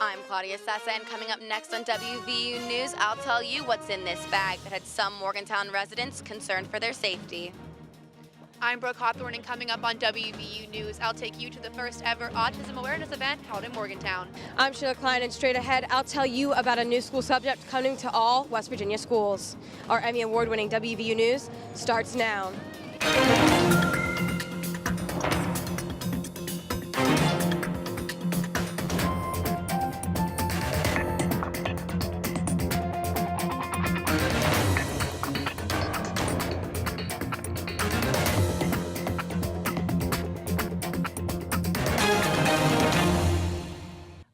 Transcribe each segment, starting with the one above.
I'm Claudia Sessa, and coming up next on WVU News, I'll tell you what's in this bag that had some Morgantown residents concerned for their safety. I'm Brooke Hawthorne, and coming up on WVU News, I'll take you to the first ever Autism Awareness event held in Morgantown. I'm Sheila Klein, and straight ahead, I'll tell you about a new school subject coming to all West Virginia schools. Our Emmy Award-winning WVU News starts now.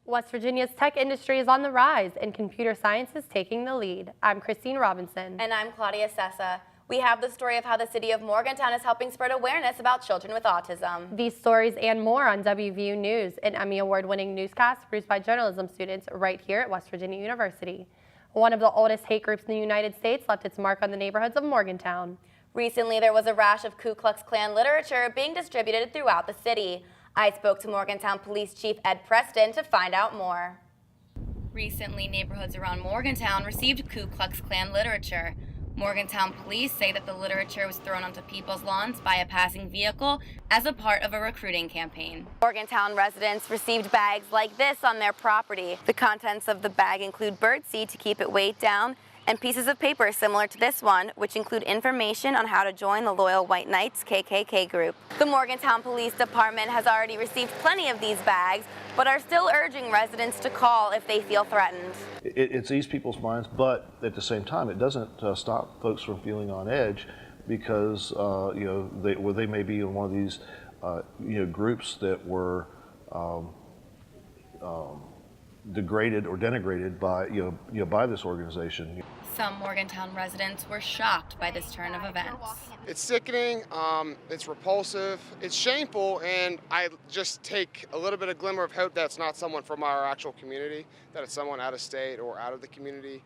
West Virginia's tech industry is on the rise, and computer science is taking the lead. I'm Christine Robinson. And I'm Claudia Sessa. We have the story of how the city of Morgantown is helping spread awareness about children with autism. These stories and more on WVU News, an Emmy Award-winning newscast produced by journalism students right here at West Virginia University. One of the oldest hate groups in the United States left its mark on the neighborhoods of Morgantown. Recently, there was a rash of Ku Klux Klan literature being distributed throughout the city. I spoke to Morgantown Police Chief Ed Preston to find out more. Recently, neighborhoods around Morgantown received Ku Klux Klan literature. Morgantown police say that the literature was thrown onto people's lawns by a passing vehicle as a part of a recruiting campaign. Morgantown residents received bags like this on their property. The contents of the bag include birdseed to keep it weighed down, and pieces of paper similar to this one, which include information on how to join the Loyal White Knights KKK group. The Morgantown Police Department has already received plenty of these bags, but are still urging residents to call if they feel threatened. It's eased people's minds, but at the same time, it doesn't stop folks from feeling on edge because they may be in one of these groups that were degraded or denigrated by by this organization. Some Morgantown residents were shocked by this turn of events. It's sickening, it's repulsive, it's shameful, and I just take a little bit of glimmer of hope that it's not someone from our actual community, that it's someone out of state or out of the community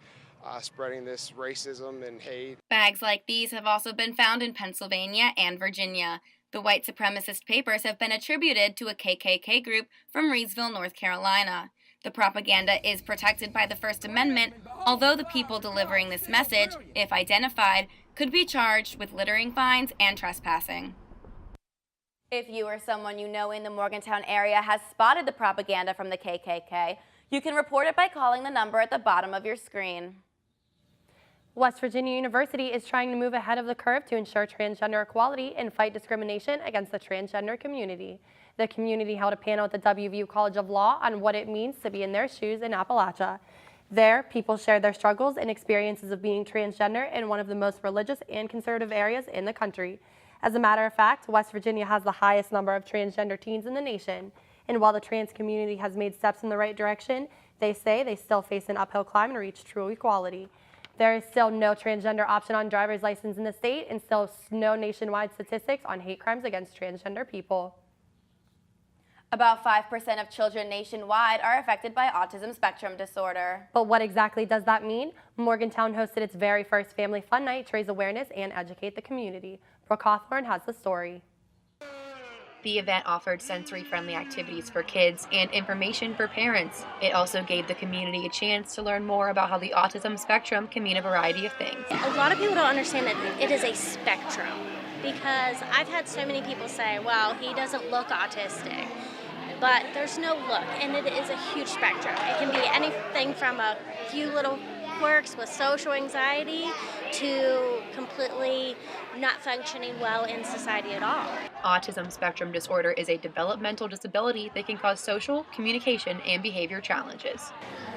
spreading this racism and hate. Bags like these have also been found in Pennsylvania and Virginia. The white supremacist papers have been attributed to a KKK group from Reidsville, North Carolina. The propaganda is protected by the First Amendment, although the people delivering this message, if identified, could be charged with littering fines and trespassing. If you or someone you know in the Morgantown area has spotted the propaganda from the KKK, you can report it by calling the number at the bottom of your screen. West Virginia University is trying to move ahead of the curve to ensure transgender equality and fight discrimination against the transgender community. The community held a panel at the WVU College of Law on what it means to be in their shoes in Appalachia. There, people shared their struggles and experiences of being transgender in one of the most religious and conservative areas in the country. As a matter of fact, West Virginia has the highest number of transgender teens in the nation. And while the trans community has made steps in the right direction, they say they still face an uphill climb to reach true equality. There is still no transgender option on driver's license in the state, and still no nationwide statistics on hate crimes against transgender people. About 5% of children nationwide are affected by autism spectrum disorder. But what exactly does that mean? Morgantown hosted its very first Family Fun Night to raise awareness and educate the community. Brooke Hawthorne has the story. The event offered sensory-friendly activities for kids and information for parents. It also gave the community a chance to learn more about how the autism spectrum can mean a variety of things. A lot of people don't understand that it is a spectrum, because I've had so many people say, well, he doesn't look autistic. But there's no look, and it is a huge spectrum. It can be anything from a few little quirks with social anxiety to completely not functioning well in society at all. Autism spectrum disorder is a developmental disability that can cause social, communication, and behavior challenges.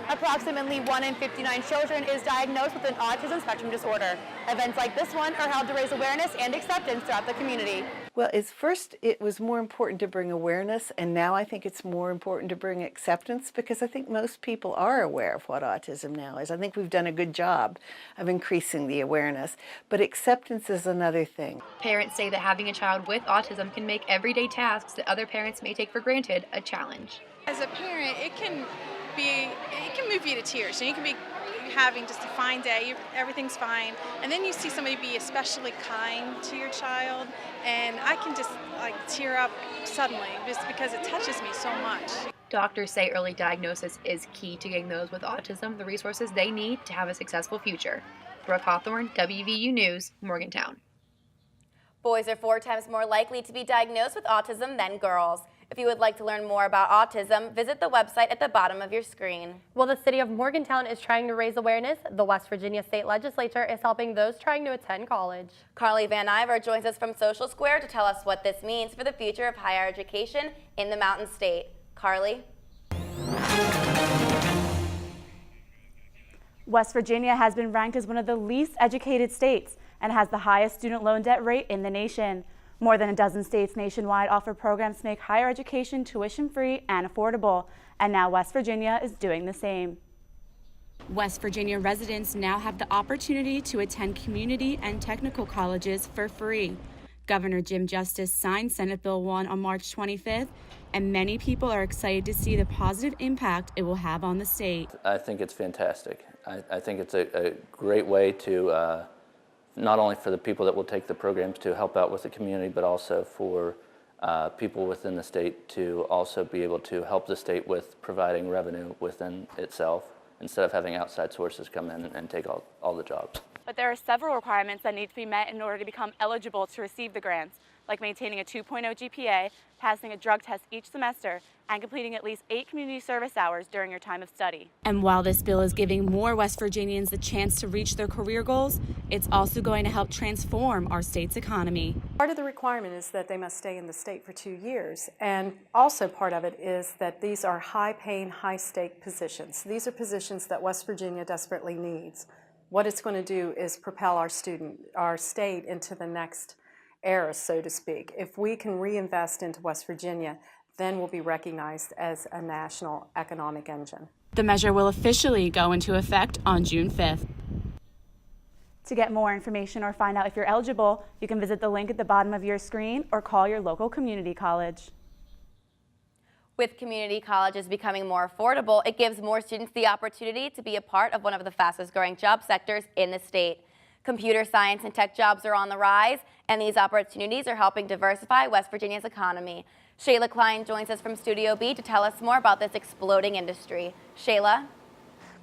Approximately 1 in 59 children is diagnosed with an autism spectrum disorder. Events like this one are held to raise awareness and acceptance throughout the community. Well, at first it was more important to bring awareness, and now I think it's more important to bring acceptance, because I think most people are aware of what autism now is. I think we've done a good job of increasing the awareness, but acceptance is another thing. Parents say that having a child with autism can make everyday tasks that other parents may take for granted a challenge. As a parent, it can move you to tears. You can be having just a fine day, everything's fine, and then you see somebody be especially kind to your child, and I can just tear up suddenly just because it touches me so much. Doctors say early diagnosis is key to getting those with autism the resources they need to have a successful future. Brooke Hawthorne, WVU News, Morgantown. Boys are 4 times more likely to be diagnosed with autism than girls. If you would like to learn more about autism, visit the website at the bottom of your screen. While the city of Morgantown is trying to raise awareness, the West Virginia State Legislature is helping those trying to attend college. Carly Van Iver joins us from Social Square to tell us what this means for the future of higher education in the Mountain State. Carly? West Virginia has been ranked as one of the least educated states and has the highest student loan debt rate in the nation. More than a dozen states nationwide offer programs to make higher education tuition-free and affordable, and now West Virginia is doing the same. West Virginia residents now have the opportunity to attend community and technical colleges for free. Governor Jim Justice signed Senate Bill 1 on March 25th, and many people are excited to see the positive impact it will have on the state. I think it's fantastic. I think it's a great way to not only for the people that will take the programs to help out with the community, but also for people within the state to also be able to help the state with providing revenue within itself instead of having outside sources come in and take all the jobs. But there are several requirements that need to be met in order to become eligible to receive the grants, like maintaining a 2.0 GPA, passing a drug test each semester, and completing at least 8 community service hours during your time of study. And while this bill is giving more West Virginians the chance to reach their career goals, it's also going to help transform our state's economy. Part of the requirement is that they must stay in the state for 2 years, and also part of it is that these are high-paying, high-stake positions. These are positions that West Virginia desperately needs. What it's going to do is propel our state into the next era, so to speak. If we can reinvest into West Virginia, then we'll be recognized as a national economic engine. The measure will officially go into effect on June 5th. To get more information or find out if you're eligible, you can visit the link at the bottom of your screen or call your local community college. With community colleges becoming more affordable, it gives more students the opportunity to be a part of one of the fastest growing job sectors in the state. Computer science and tech jobs are on the rise, and these opportunities are helping diversify West Virginia's economy. Shayla Klein joins us from Studio B to tell us more about this exploding industry. Shayla?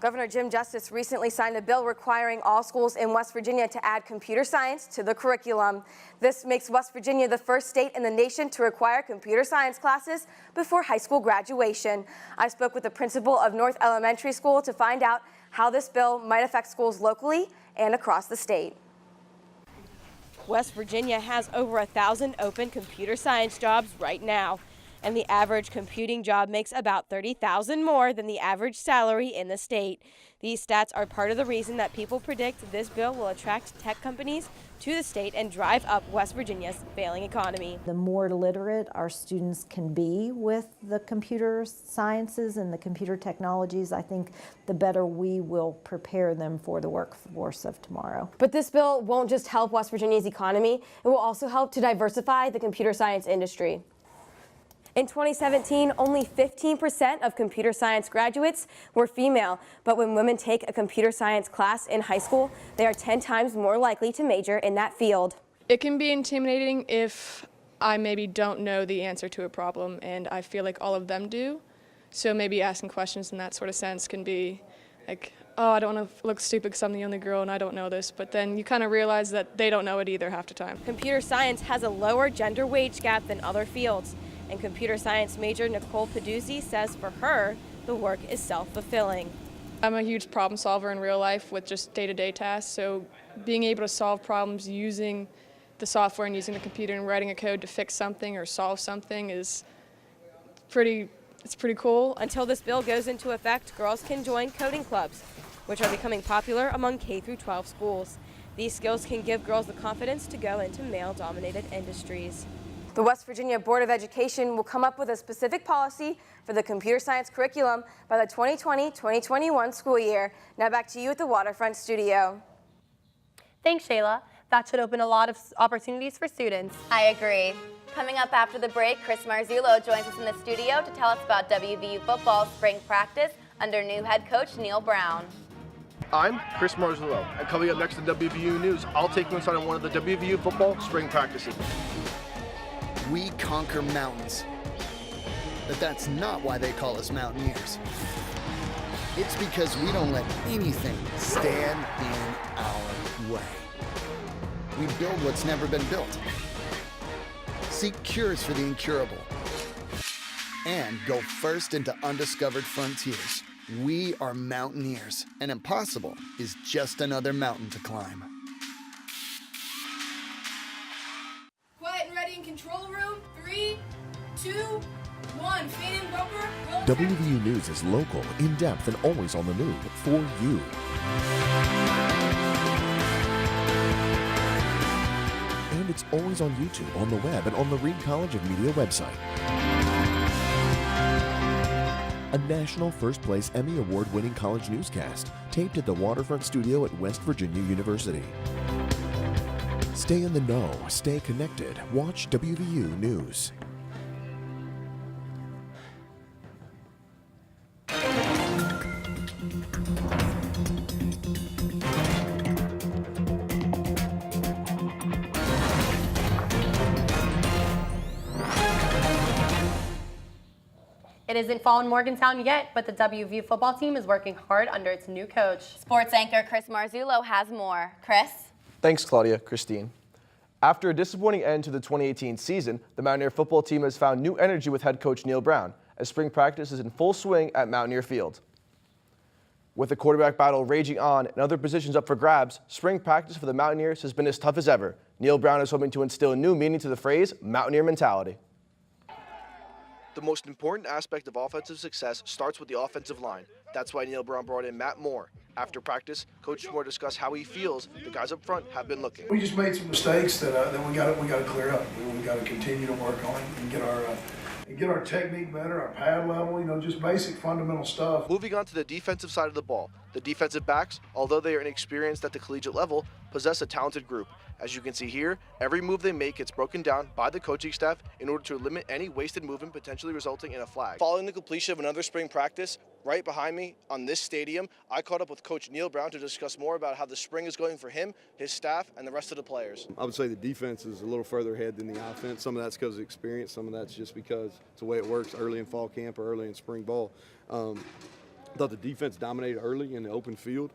Governor Jim Justice recently signed a bill requiring all schools in West Virginia to add computer science to the curriculum. This makes West Virginia the first state in the nation to require computer science classes before high school graduation. I spoke with the principal of North Elementary School to find out how this bill might affect schools locally and across the state. West Virginia has over 1,000 open computer science jobs right now, and the average computing job makes about $30,000 more than the average salary in the state. These stats are part of the reason that people predict this bill will attract tech companies to the state and drive up West Virginia's failing economy. The more literate our students can be with the computer sciences and the computer technologies, I think the better we will prepare them for the workforce of tomorrow. But this bill won't just help West Virginia's economy, it will also help to diversify the computer science industry. In 2017, only 15% of computer science graduates were female, but when women take a computer science class in high school, they are 10 times more likely to major in that field. It can be intimidating if I maybe don't know the answer to a problem and I feel like all of them do. So maybe asking questions in that sort of sense can be like, oh, I don't want to look stupid because I'm the only girl and I don't know this, but then you kind of realize that they don't know it either half the time. Computer science has a lower gender wage gap than other fields. And computer science major Nicole Peduzzi says for her, the work is self-fulfilling. I'm a huge problem solver in real life with just day-to-day tasks, so being able to solve problems using the software and using the computer and writing a code to fix something or solve something is pretty cool. Until this bill goes into effect, girls can join coding clubs, which are becoming popular among K-12 schools. These skills can give girls the confidence to go into male-dominated industries. The West Virginia Board of Education will come up with a specific policy for the computer science curriculum by the 2020-2021 school year. Now back to you at the Waterfront Studio. Thanks, Shayla. That should open a lot of opportunities for students. I agree. Coming up after the break, Chris Marzullo joins us in the studio to tell us about WVU football spring practice under new head coach Neil Brown. I'm Chris Marzullo, and coming up next to WVU News, I'll take you inside on one of the WVU football spring practices. We conquer mountains. that that's not why they call us Mountaineers. It's because we don't let anything stand in our way. We build what's never been built, seek cures for the incurable, and go first into undiscovered frontiers. We are Mountaineers, and impossible is just another mountain to climb. Quiet and ready in control room. 3, 2, 1. Fade in bumper. WVU News is local, in-depth, and always on the move for you. And it's always on YouTube, on the web, and on the Reed College of Media website. A national first-place Emmy Award-winning college newscast taped at the Waterfront Studio at West Virginia University. Stay in the know, stay connected, watch WVU News. It isn't fall in Morgantown yet, but the WVU football team is working hard under its new coach. Sports anchor Chris Marzullo has more. Chris? Thanks, Claudia. Christine. After a disappointing end to the 2018 season, the Mountaineer football team has found new energy with head coach Neil Brown, as spring practice is in full swing at Mountaineer Field. With the quarterback battle raging on and other positions up for grabs, spring practice for the Mountaineers has been as tough as ever. Neil Brown is hoping to instill a new meaning to the phrase Mountaineer mentality. The most important aspect of offensive success starts with the offensive line. That's why Neil Brown brought in Matt Moore. After practice, Coach Moore discussed how he feels the guys up front have been looking. We just made some mistakes that we got to clear up. We got to continue to work on it and get our technique better, our pad level, just basic fundamental stuff. Moving on to the defensive side of the ball, the defensive backs, although they are inexperienced at the collegiate level, possess a talented group. As you can see here, every move they make gets broken down by the coaching staff in order to limit any wasted movement potentially resulting in a flag. Following the completion of another spring practice, right behind me on this stadium, I caught up with Coach Neil Brown to discuss more about how the spring is going for him, his staff, and the rest of the players. I would say the defense is a little further ahead than the offense. Some of that's because of experience, some of that's just because it's the way it works early in fall camp or early in spring ball. I thought the defense dominated early in the open field.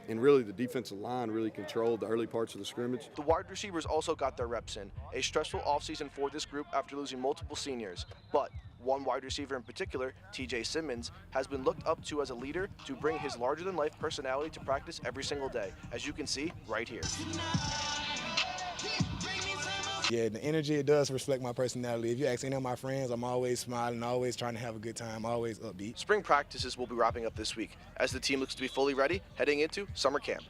And really, the defensive line really controlled the early parts of the scrimmage. The wide receivers also got their reps in. A stressful offseason for this group after losing multiple seniors. But one wide receiver in particular, TJ Simmons, has been looked up to as a leader to bring his larger-than-life personality to practice every single day, as you can see right here. Yeah, the energy, it does reflect my personality. If you ask any of my friends, I'm always smiling, always trying to have a good time, always upbeat. Spring practices will be wrapping up this week as the team looks to be fully ready heading into summer camp.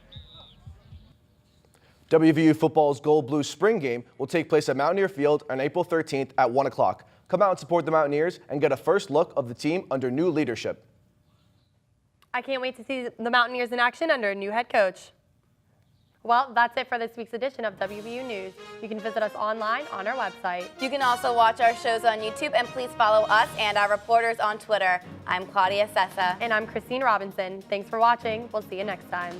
WVU football's Gold Blue spring game will take place at Mountaineer Field on April 13th at 1 o'clock. Come out and support the Mountaineers and get a first look of the team under new leadership. I can't wait to see the Mountaineers in action under a new head coach. Well, that's it for this week's edition of WVU News. You can visit us online on our website. You can also watch our shows on YouTube, and please follow us and our reporters on Twitter. I'm Claudia Sessa. And I'm Christine Robinson. Thanks for watching. We'll see you next time.